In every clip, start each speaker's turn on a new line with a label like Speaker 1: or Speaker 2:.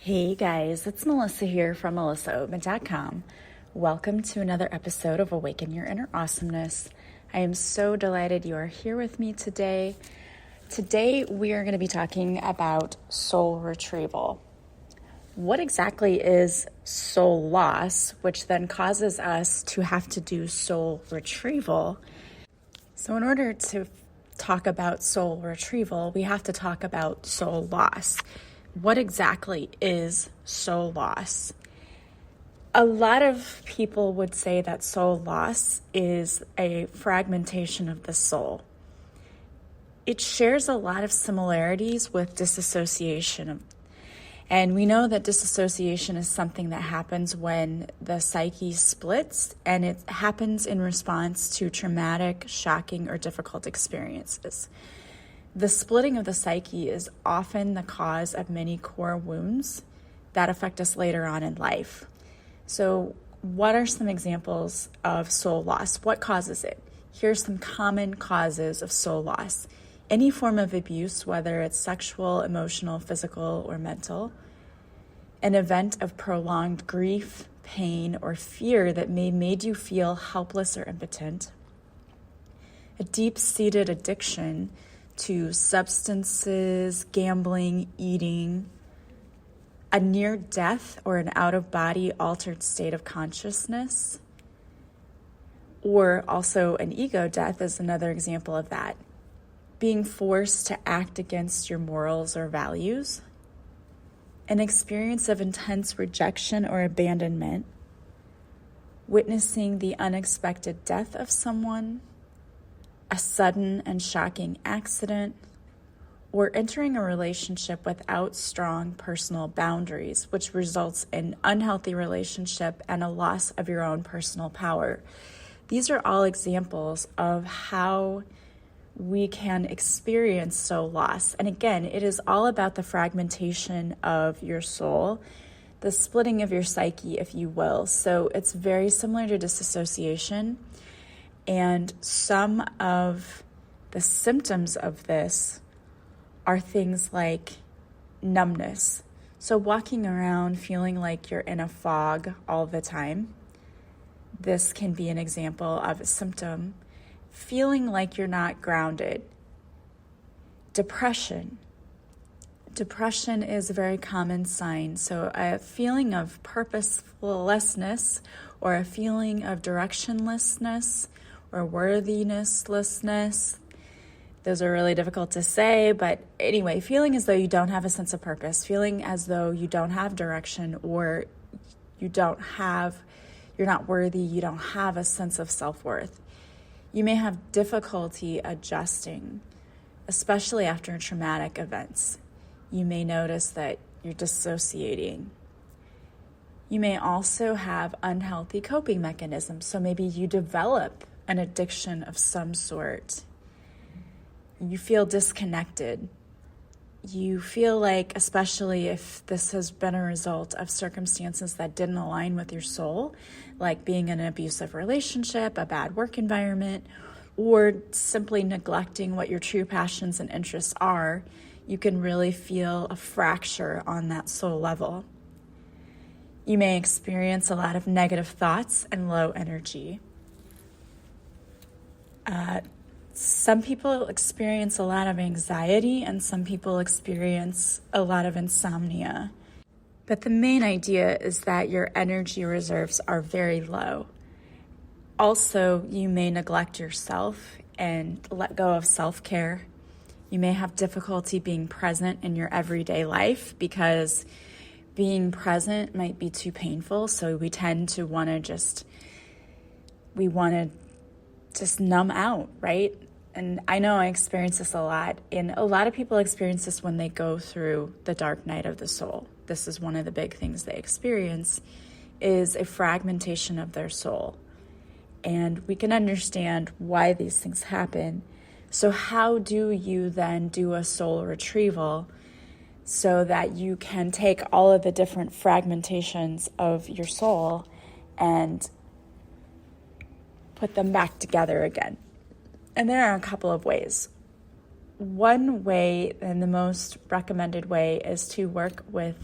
Speaker 1: Hey guys, it's Melissa here from melissaoatman.com. Welcome to another episode of Awaken Your Inner Awesomeness. I am so delighted you are here with me today. Today we are going to be talking about soul retrieval. What exactly is soul loss, which then causes us to have to do soul retrieval? So in order to talk about soul retrieval, we have to talk about soul loss. What exactly is soul loss? A lot of people would say that soul loss is a fragmentation of the soul. It shares a lot of similarities with disassociation. And we know that disassociation is something that happens when the psyche splits, and it happens in response to traumatic, shocking, or difficult experiences. The splitting of the psyche is often the cause of many core wounds that affect us later on in life. So what are some examples of soul loss? What causes it? Here's some common causes of soul loss. Any form of abuse, whether it's sexual, emotional, physical, or mental. An event of prolonged grief, pain, or fear that made you feel helpless or impotent. A deep-seated addiction to substances, gambling, eating, a near death or an out-of-body altered state of consciousness, or also an ego death is another example of that. Being forced to act against your morals or values, an experience of intense rejection or abandonment, witnessing the unexpected death of someone, a sudden and shocking accident, or entering a relationship without strong personal boundaries, which results in unhealthy relationship and a loss of your own personal power. These are all examples of how we can experience soul loss. And again, it is all about the fragmentation of your soul, the splitting of your psyche, if you will. So it's very similar to disassociation. And some of the symptoms of this are things like numbness. So walking around feeling like you're in a fog all the time. This can be an example of a symptom. Feeling like you're not grounded. Depression. Depression is a very common sign. So a feeling of purposelessness or a feeling of directionlessness or worthiness-lessness. Those are really difficult to say, but anyway, feeling as though you don't have a sense of purpose, feeling as though you don't have direction or you're not worthy, you don't have a sense of self-worth. You may have difficulty adjusting, especially after traumatic events. You may notice that you're dissociating. You may also have unhealthy coping mechanisms. So maybe you develop an addiction of some sort. You feel disconnected. You feel like, especially if this has been a result of circumstances that didn't align with your soul, like being in an abusive relationship, a bad work environment, or simply neglecting what your true passions and interests are, you can really feel a fracture on that soul level. You may experience a lot of negative thoughts and low energy. Some people experience a lot of anxiety and some people experience a lot of insomnia. But the main idea is that your energy reserves are very low. Also, you may neglect yourself and let go of self-care. You may have difficulty being present in your everyday life because being present might be too painful. So we tend to want to just numb out, right? And I know I experience this a lot. And a lot of people experience this when they go through the dark night of the soul. This is one of the big things they experience, is a fragmentation of their soul. And we can understand why these things happen. So how do you then do a soul retrieval so that you can take all of the different fragmentations of your soul and put them back together again? And there are a couple of ways. One way, and the most recommended way, is to work with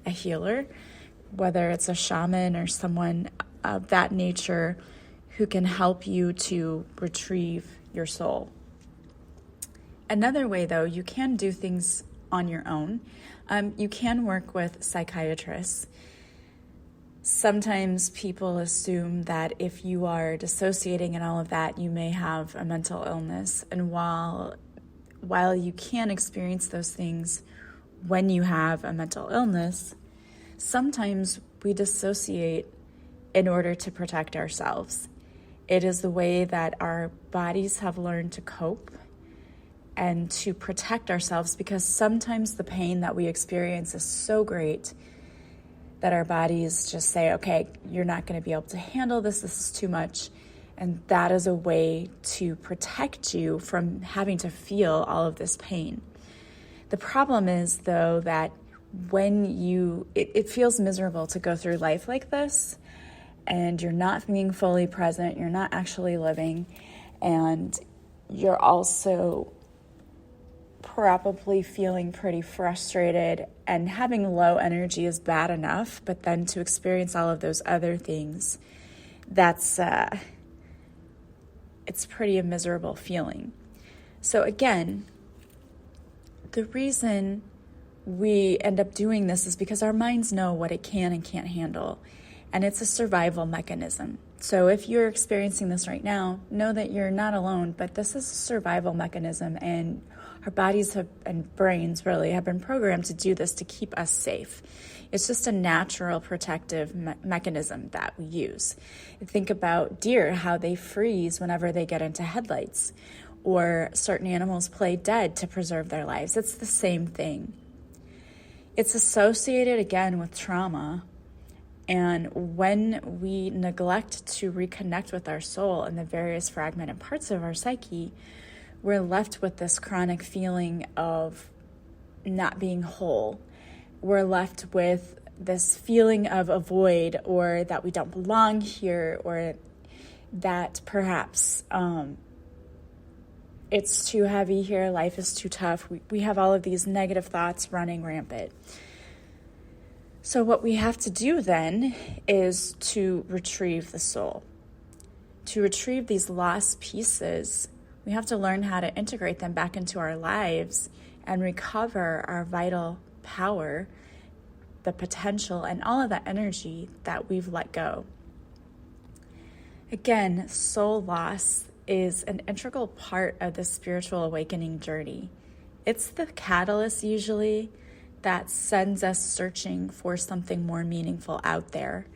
Speaker 1: a healer, whether it's a shaman or someone of that nature who can help you to retrieve your soul. Another way, though, you can do things on your own. You can work with psychiatrists. Sometimes people assume that if you are dissociating and all of that, you may have a mental illness. And while you can experience those things when you have a mental illness, sometimes we dissociate in order to protect ourselves. It is the way that our bodies have learned to cope and to protect ourselves, because sometimes the pain that we experience is so great that our bodies just say, okay, you're not going to be able to handle this is too much. And that is a way to protect you from having to feel all of this pain. The problem is, though, that when it feels miserable to go through life like this, and you're not being fully present, you're not actually living, and you're also probably feeling pretty frustrated, and having low energy is bad enough, but then to experience all of those other things, it's pretty a miserable feeling. So again, the reason we end up doing this is because our minds know what it can and can't handle, and it's a survival mechanism. So if you're experiencing this right now, know that you're not alone, but this is a survival mechanism, and our bodies and brains really have been programmed to do this to keep us safe. It's just a natural protective mechanism that we use. Think about deer, how they freeze whenever they get into headlights, or certain animals play dead to preserve their lives. It's the same thing. It's associated again with trauma. And when we neglect to reconnect with our soul and the various fragmented parts of our psyche, we're left with this chronic feeling of not being whole. We're left with this feeling of a void, or that we don't belong here, or that perhaps it's too heavy here, life is too tough. We have all of these negative thoughts running rampant. So what we have to do then is to retrieve the soul. To retrieve these lost pieces, we have to learn how to integrate them back into our lives and recover our vital power, the potential, and all of that energy that we've let go. Again, soul loss is an integral part of the spiritual awakening journey. It's the catalyst usually that sends us searching for something more meaningful out there.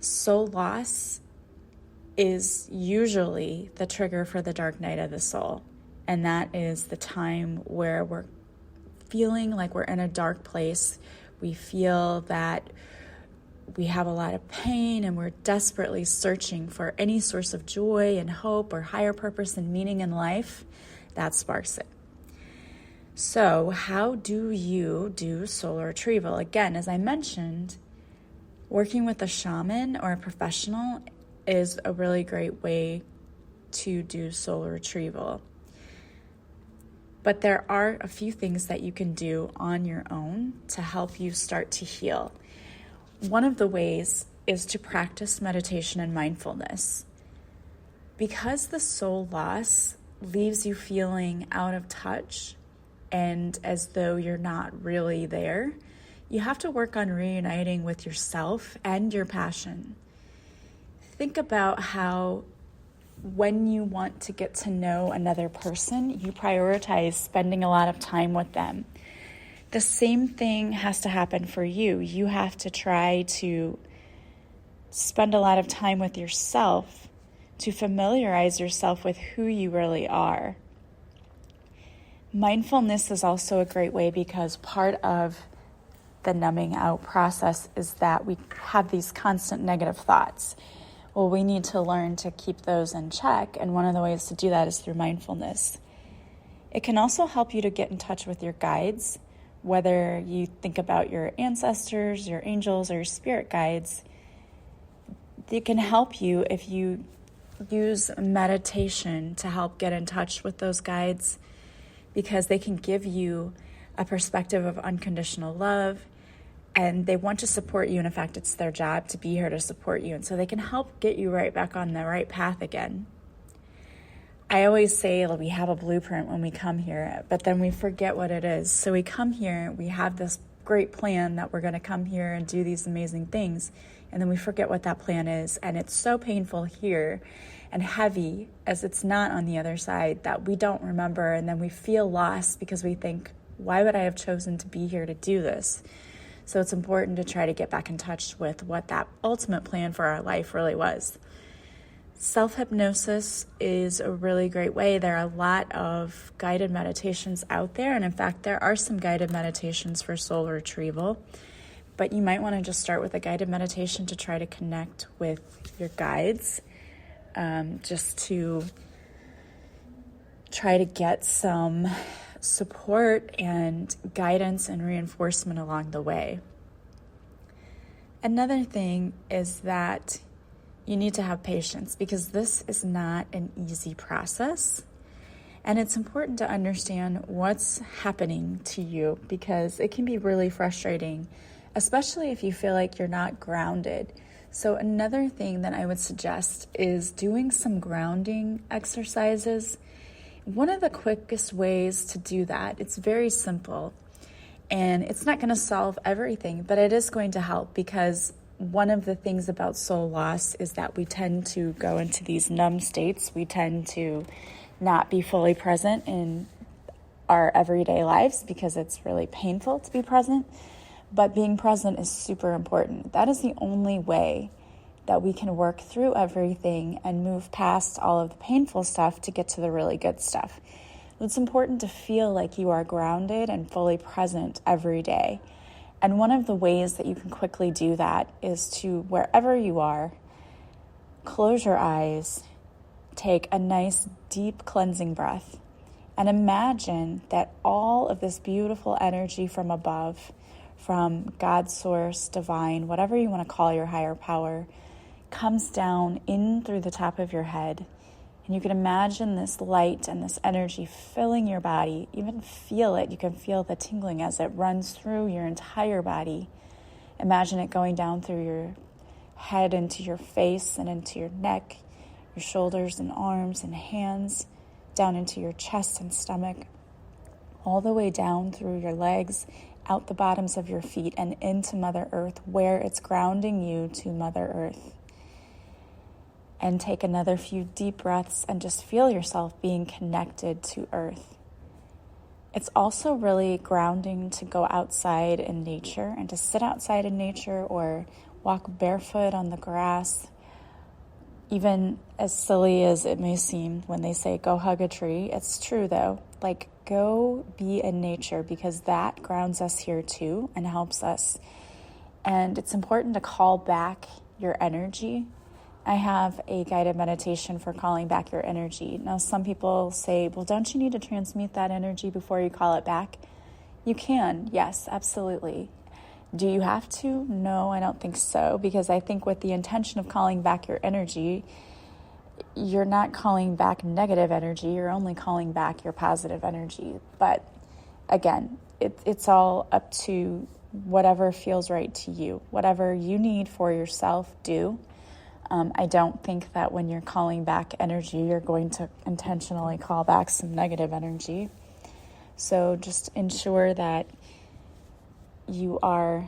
Speaker 1: Soul loss is usually the trigger for the dark night of the soul. And that is the time where we're feeling like we're in a dark place. We feel that we have a lot of pain, and we're desperately searching for any source of joy and hope or higher purpose and meaning in life. That sparks it. So how do you do soul retrieval? Again, as I mentioned, working with a shaman or a professional is a really great way to do soul retrieval. But there are a few things that you can do on your own to help you start to heal. One of the ways is to practice meditation and mindfulness. Because the soul loss leaves you feeling out of touch and as though you're not really there, you have to work on reuniting with yourself and your passion. Think about how when you want to get to know another person, you prioritize spending a lot of time with them. The same thing has to happen for you. You have to try to spend a lot of time with yourself to familiarize yourself with who you really are. Mindfulness is also a great way, because part of the numbing out process is that we have these constant negative thoughts. Well, we need to learn to keep those in check, and one of the ways to do that is through mindfulness. It can also help you to get in touch with your guides, whether you think about your ancestors, your angels, or your spirit guides. They can help you if you use meditation to help get in touch with those guides, because they can give you a perspective of unconditional love, and they want to support you. And in fact, it's their job to be here to support you. And so they can help get you right back on the right path again. I always say we have a blueprint when we come here, but then we forget what it is. So we come here, we have this great plan that we're going to come here and do these amazing things, and then we forget what that plan is. And it's so painful here and heavy as it's not on the other side that we don't remember, and then we feel lost because we think, why would I have chosen to be here to do this? So it's important to try to get back in touch with what that ultimate plan for our life really was. Self-hypnosis is a really great way. There are a lot of guided meditations out there, and in fact, there are some guided meditations for soul retrieval, but you might want to just start with a guided meditation to try to connect with your guides, just to try to get some support and guidance and reinforcement along the way. Another thing is that you need to have patience, because this is not an easy process. And it's important to understand what's happening to you, because it can be really frustrating, especially if you feel like you're not grounded. So another thing that I would suggest is doing some grounding exercises. One of the quickest ways to do that, it's very simple, and it's not going to solve everything, but it is going to help, because one of the things about soul loss is that we tend to go into these numb states. We tend to not be fully present in our everyday lives because it's really painful to be present. But being present is super important. That is the only way that we can work through everything and move past all of the painful stuff to get to the really good stuff. It's important to feel like you are grounded and fully present every day. And one of the ways that you can quickly do that is to, wherever you are, close your eyes, take a nice deep cleansing breath, and imagine that all of this beautiful energy from above, from God, source, divine, whatever you want to call your higher power, comes down in through the top of your head. And you can imagine this light and this energy filling your body. Even feel it. You can feel the tingling as it runs through your entire body. Imagine it going down through your head into your face and into your neck, your shoulders and arms and hands, down into your chest and stomach, all the way down through your legs, out the bottoms of your feet and into Mother Earth, where it's grounding you to Mother Earth. And take another few deep breaths and just feel yourself being connected to Earth. It's also really grounding to go outside in nature and to sit outside in nature or walk barefoot on the grass. Even as silly as it may seem when they say go hug a tree, it's true though. Like, go be in nature, because that grounds us here too and helps us. And it's important to call back your energy. I have a guided meditation for calling back your energy. Now, some people say, well, don't you need to transmute that energy before you call it back? You can, yes, absolutely. Do you have to? No, I don't think so, because I think with the intention of calling back your energy, you're not calling back negative energy, you're only calling back your positive energy. But again, it's all up to whatever feels right to you. Whatever you need for yourself, do. I don't think that when you're calling back energy, you're going to intentionally call back some negative energy. So just ensure that you are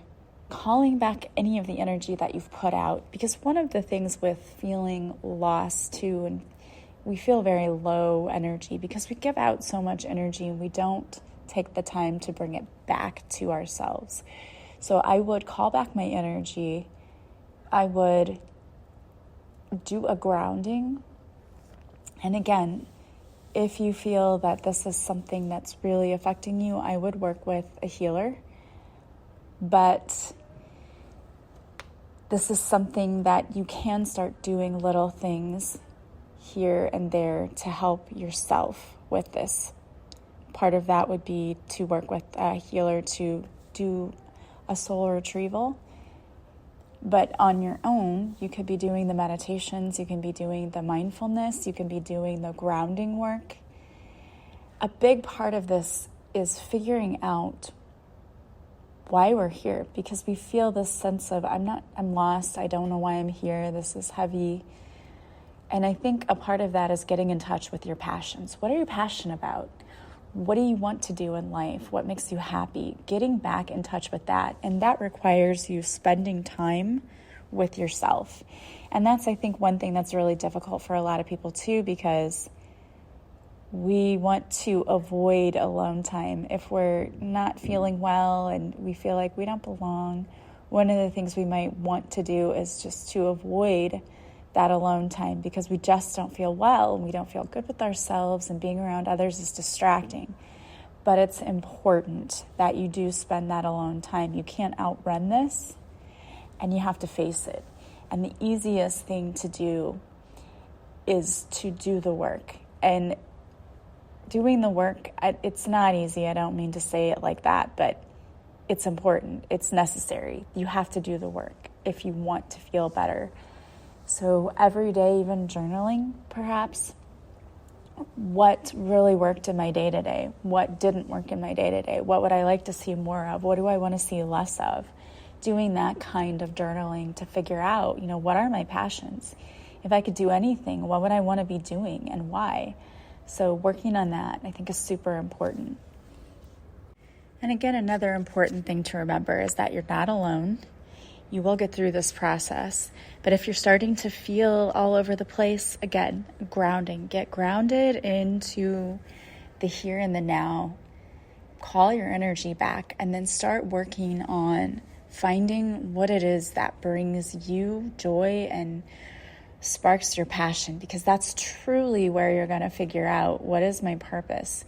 Speaker 1: calling back any of the energy that you've put out. Because one of the things with feeling lost too, and we feel very low energy because we give out so much energy and we don't take the time to bring it back to ourselves. So I would call back my energy. I would do a grounding. And again, if you feel that this is something that's really affecting you, I would work with a healer. But this is something that you can start doing little things here and there to help yourself with this. Part of that would be to work with a healer to do a soul retrieval. But on your own, you could be doing the meditations, you can be doing the mindfulness, you can be doing the grounding work. A big part of this is figuring out why we're here, because we feel this sense of, I'm lost, I don't know why I'm here, this is heavy. And I think a part of that is getting in touch with your passions. What are you passionate about? What do you want to do in life? What makes you happy? Getting back in touch with that. And that requires you spending time with yourself. And that's, I think, one thing that's really difficult for a lot of people too, because we want to avoid alone time. If we're not feeling well and we feel like we don't belong, one of the things we might want to do is just to avoid that alone time, because we just don't feel well and we don't feel good with ourselves, and being around others is distracting. But it's important that you do spend that alone time. You can't outrun this, and you have to face it. And the easiest thing to do is to do the work. And doing the work, it's not easy. I don't mean to say it like that, but it's important. It's necessary. You have to do the work if you want to feel better. So every day, even journaling, perhaps, what really worked in my day-to-day? What didn't work in my day-to-day? What would I like to see more of? What do I want to see less of? Doing that kind of journaling to figure out, what are my passions? If I could do anything, what would I want to be doing and why? So working on that, I think, is super important. And again, another important thing to remember is that you're not alone. You will get through this process. But if you're starting to feel all over the place, again, grounding. Get grounded into the here and the now. Call your energy back, and then start working on finding what it is that brings you joy and sparks your passion, because that's truly where you're going to figure out, what is my purpose?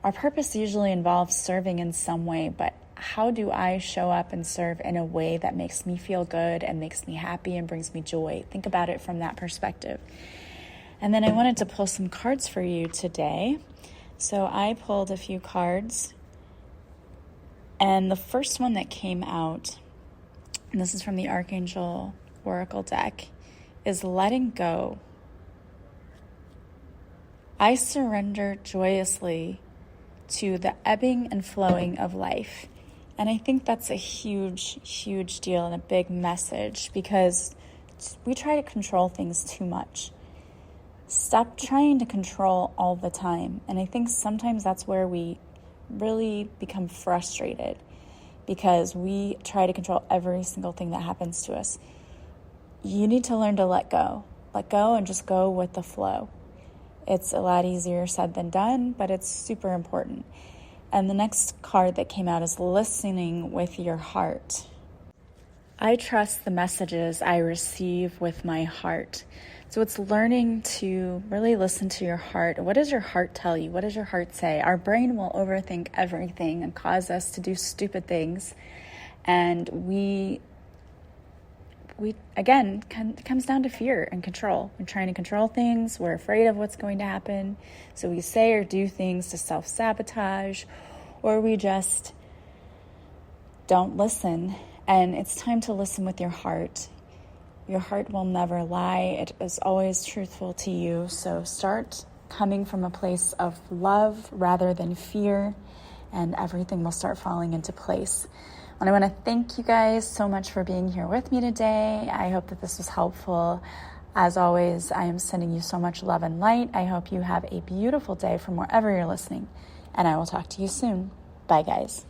Speaker 1: Our purpose usually involves serving in some way, but how do I show up and serve in a way that makes me feel good and makes me happy and brings me joy? Think about it from that perspective. And then I wanted to pull some cards for you today. So I pulled a few cards, and the first one that came out, and this is from the Archangel Oracle deck, is letting go. I surrender joyously to the ebbing and flowing of life. And I think that's a huge, huge deal and a big message, because we try to control things too much. Stop trying to control all the time. And I think sometimes that's where we really become frustrated, because we try to control every single thing that happens to us. You need to learn to let go. Let go and just go with the flow. It's a lot easier said than done, but it's super important. And the next card that came out is listening with your heart. I trust the messages I receive with my heart. So it's learning to really listen to your heart. What does your heart tell you? What does your heart say? Our brain will overthink everything and cause us to do stupid things. And we again, it comes down to fear and control. We're trying to control things. We're afraid of what's going to happen. So we say or do things to self-sabotage, or we just don't listen. And it's time to listen with your heart. Your heart will never lie. It is always truthful to you. So start coming from a place of love rather than fear, and everything will start falling into place. And I want to thank you guys so much for being here with me today. I hope that this was helpful. As always, I am sending you so much love and light. I hope you have a beautiful day from wherever you're listening, and I will talk to you soon. Bye, guys.